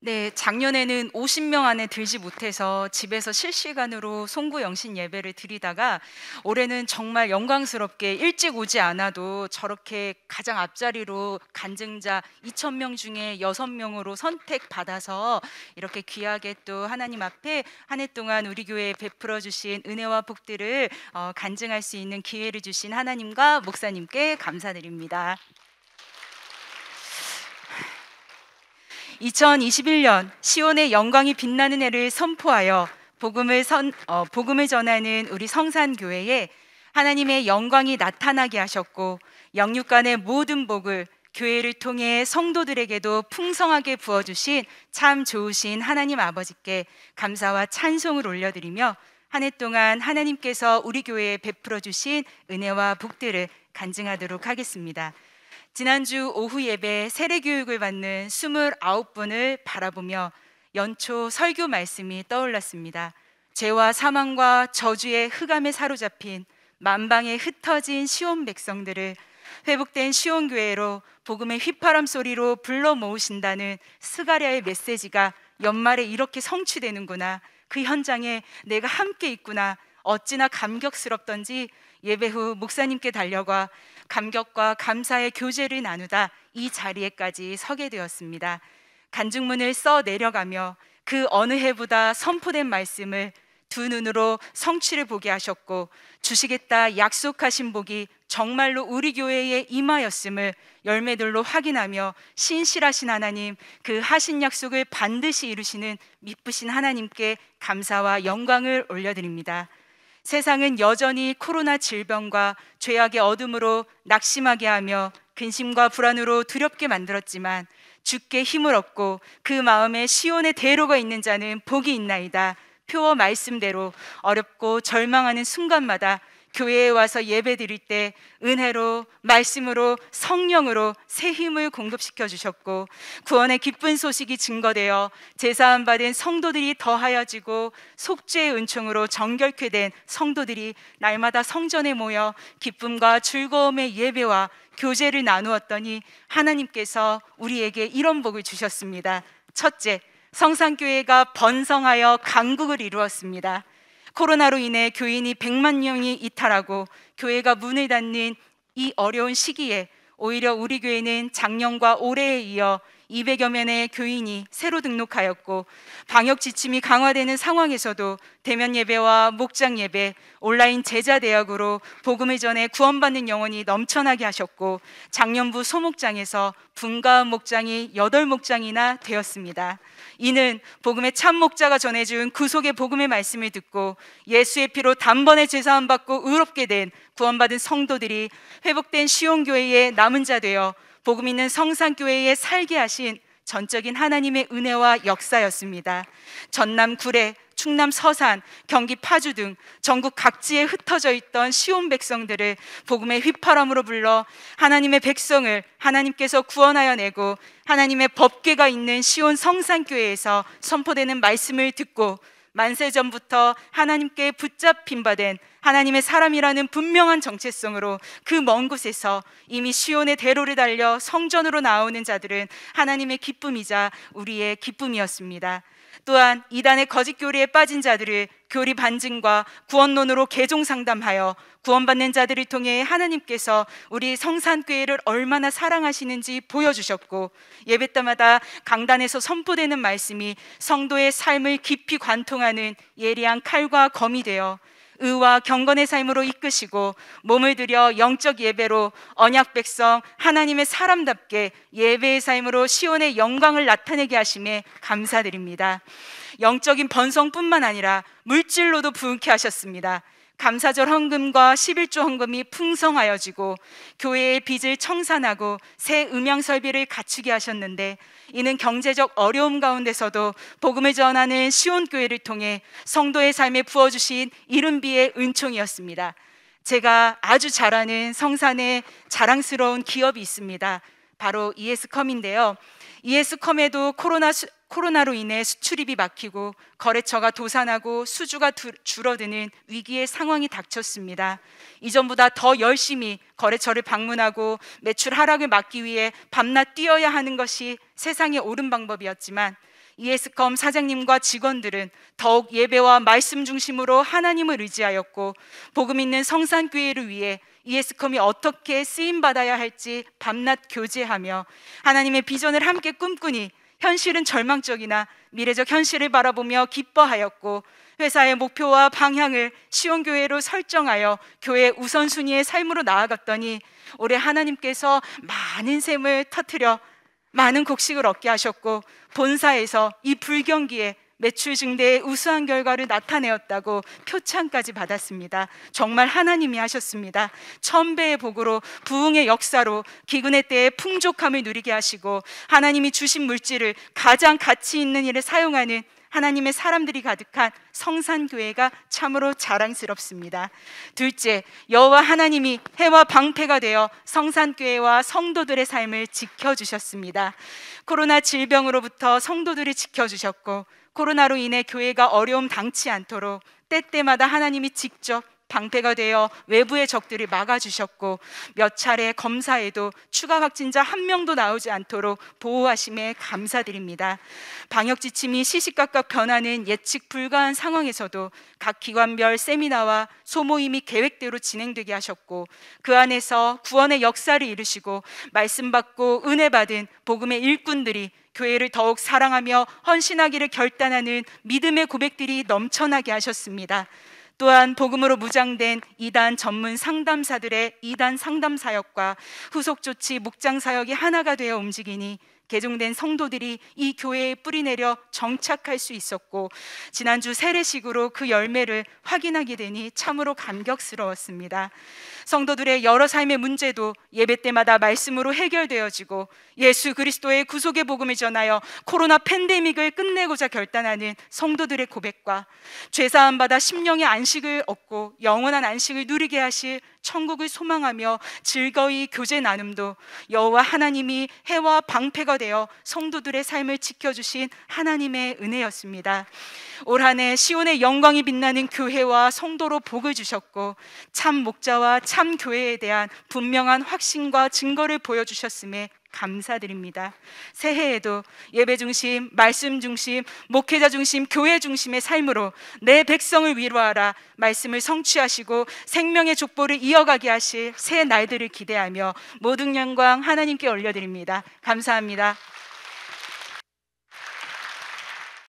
네, 작년에는 50명 안에 들지 못해서 집에서 실시간으로 송구 영신 예배를 드리다가 올해는 정말 영광스럽게 일찍 오지 않아도 저렇게 가장 앞자리로 간증자 2,000명 중에 6명으로 선택받아서 이렇게 귀하게 또 하나님 앞에 한 해 동안 우리 교회에 베풀어 주신 은혜와 복들을 간증할 수 있는 기회를 주신 하나님과 목사님께 감사드립니다. 2021년 시온의 영광이 빛나는 해를 선포하여 복음을 전하는 우리 성산교회에 하나님의 영광이 나타나게 하셨고 영육간의 모든 복을 교회를 통해 성도들에게도 풍성하게 부어주신 참 좋으신 하나님 아버지께 감사와 찬송을 올려드리며 한 해 동안 하나님께서 우리 교회에 베풀어 주신 은혜와 복들을 간증하도록 하겠습니다. 지난주 오후 예배 세례교육을 받는 29분을 바라보며 연초 설교 말씀이 떠올랐습니다. 죄와 사망과 저주의 흑암에 사로잡힌 만방에 흩어진 시온 백성들을 회복된 시온교회로 복음의 휘파람 소리로 불러 모으신다는 스가랴의 메시지가 연말에 이렇게 성취되는구나, 그 현장에 내가 함께 있구나, 어찌나 감격스럽던지 예배 후 목사님께 달려가 감격과 감사의 교제를 나누다 이 자리에까지 서게 되었습니다. 간증문을 써 내려가며 그 어느 해보다 선포된 말씀을 두 눈으로 성취를 보게 하셨고 주시겠다 약속하신 복이 정말로 우리 교회에 임하였음을 열매들로 확인하며 신실하신 하나님, 그 하신 약속을 반드시 이루시는 미쁘신 하나님께 감사와 영광을 올려드립니다. 세상은 여전히 코로나 질병과 죄악의 어둠으로 낙심하게 하며 근심과 불안으로 두렵게 만들었지만 주께 힘을 얻고 그 마음에 시온의 대로가 있는 자는 복이 있나이다. 표어 말씀대로 어렵고 절망하는 순간마다 교회에 와서 예배 드릴 때 은혜로, 말씀으로, 성령으로 새 힘을 공급시켜 주셨고 구원의 기쁜 소식이 증거되어 제사함 받은 성도들이 더하여지고 속죄의 은총으로 정결케 된 성도들이 날마다 성전에 모여 기쁨과 즐거움의 예배와 교제를 나누었더니 하나님께서 우리에게 이런 복을 주셨습니다. 첫째, 성산교회가 번성하여 강국을 이루었습니다. 코로나로 인해 교인이 100만 명이 이탈하고 교회가 문을 닫는 이 어려운 시기에 오히려 우리 교회는 작년과 올해에 이어 200여 명의 교인이 새로 등록하였고 방역 지침이 강화되는 상황에서도 대면 예배와 목장 예배, 온라인 제자 대학으로 복음을 전해 구원받는 영혼이 넘쳐나게 하셨고 작년부 소목장에서 분가한 목장이 8목장이나 되었습니다. 이는 복음의 참 목자가 전해준 구속의 복음의 말씀을 듣고 예수의 피로 단번에 제사함 받고 의롭게 된 구원받은 성도들이 회복된 시온교회의 남은 자 되어 복음 있는 성산교회에 살게 하신 전적인 하나님의 은혜와 역사였습니다. 전남 구례, 충남 서산, 경기 파주 등 전국 각지에 흩어져 있던 시온 백성들을 복음의 휘파람으로 불러 하나님의 백성을 하나님께서 구원하여 내고 하나님의 법궤가 있는 시온 성산교회에서 선포되는 말씀을 듣고 만세 전부터 하나님께 붙잡힌 바 된 하나님의 사람이라는 분명한 정체성으로 그 먼 곳에서 이미 시온의 대로를 달려 성전으로 나오는 자들은 하나님의 기쁨이자 우리의 기쁨이었습니다. 또한 이단의 거짓 교리에 빠진 자들을 교리 반증과 구원론으로 개종 상담하여 구원받는 자들을 통해 하나님께서 우리 성산교회를 얼마나 사랑하시는지 보여주셨고 예배 때마다 강단에서 선포되는 말씀이 성도의 삶을 깊이 관통하는 예리한 칼과 검이 되어 의와 경건의 삶으로 이끄시고 몸을 들여 영적 예배로 언약 백성 하나님의 사람답게 예배의 삶으로 시온의 영광을 나타내게 하심에 감사드립니다. 영적인 번성뿐만 아니라 물질로도 부흥케 하셨습니다. 감사절 헌금과 11조 헌금이 풍성하여지고 교회의 빚을 청산하고 새 음향 설비를 갖추게 하셨는데 이는 경제적 어려움 가운데서도 복음을 전하는 시온교회를 통해 성도의 삶에 부어주신 이른비의 은총이었습니다. 제가 아주 잘 아는 성산에 자랑스러운 기업이 있습니다. 바로 ES컴인데요. ES컴에도 코로나로 인해 수출입이 막히고 거래처가 도산하고 수주가 줄어드는 위기의 상황이 닥쳤습니다. 이전보다 더 열심히 거래처를 방문하고 매출 하락을 막기 위해 밤낮 뛰어야 하는 것이 세상에 옳은 방법이었지만 ES컴 사장님과 직원들은 더욱 예배와 말씀 중심으로 하나님을 의지하였고, 복음 있는 성산교회를 위해 ES컴이 어떻게 쓰임받아야 할지 밤낮 교제하며 하나님의 비전을 함께 꿈꾸니 현실은 절망적이나 미래적 현실을 바라보며 기뻐하였고, 회사의 목표와 방향을 시온교회로 설정하여 교회 우선순위의 삶으로 나아갔더니 올해 하나님께서 많은 샘을 터뜨려 많은 곡식을 얻게 하셨고, 본사에서 이 불경기에 매출 증대의 우수한 결과를 나타내었다고 표창까지 받았습니다. 정말 하나님이 하셨습니다. 천배의 복으로 부흥의 역사로 기근의 때에 풍족함을 누리게 하시고, 하나님이 주신 물질을 가장 가치 있는 일에 사용하는 하나님의 사람들이 가득한 성산교회가 참으로 자랑스럽습니다. 둘째, 여호와 하나님이 해와 방패가 되어 성산교회와 성도들의 삶을 지켜주셨습니다. 코로나 질병으로부터 성도들을 지켜주셨고, 코로나로 인해 교회가 어려움 당치 않도록 때때마다 하나님이 직접 방패가 되어 외부의 적들을 막아주셨고, 몇 차례 검사에도 추가 확진자 한 명도 나오지 않도록 보호하심에 감사드립니다. 방역 지침이 시시각각 변하는 예측 불가한 상황에서도 각 기관별 세미나와 소모임이 계획대로 진행되게 하셨고, 그 안에서 구원의 역사를 이루시고 말씀 받고 은혜 받은 복음의 일꾼들이 교회를 더욱 사랑하며 헌신하기를 결단하는 믿음의 고백들이 넘쳐나게 하셨습니다. 또한 복음으로 무장된 이단 전문 상담사들의 이단 상담 사역과 후속 조치 목장 사역이 하나가 되어 움직이니 개종된 성도들이 이 교회에 뿌리내려 정착할 수 있었고, 지난주 세례식으로 그 열매를 확인하게 되니 참으로 감격스러웠습니다. 성도들의 여러 삶의 문제도 예배 때마다 말씀으로 해결되어지고, 예수 그리스도의 구속의 복음을 전하여 코로나 팬데믹을 끝내고자 결단하는 성도들의 고백과 죄사함 받아 심령의 안식을 얻고 영원한 안식을 누리게 하실 천국을 소망하며 즐거이 교제 나눔도 여호와 하나님이 해와 방패가 되어 성도들의 삶을 지켜주신 하나님의 은혜였습니다. 올 한 해 시온의 영광이 빛나는 교회와 성도로 복을 주셨고, 참 목자와 참 교회에 대한 분명한 확신과 증거를 보여주셨음에 감사드립니다. 새해에도 예배 중심, 말씀 중심, 목회자 중심, 교회 중심의 삶으로 내 백성을 위로하라 말씀을 성취하시고 생명의 족보를 이어가게 하실 새 날들을 기대하며 모든 영광 하나님께 올려드립니다. 감사합니다.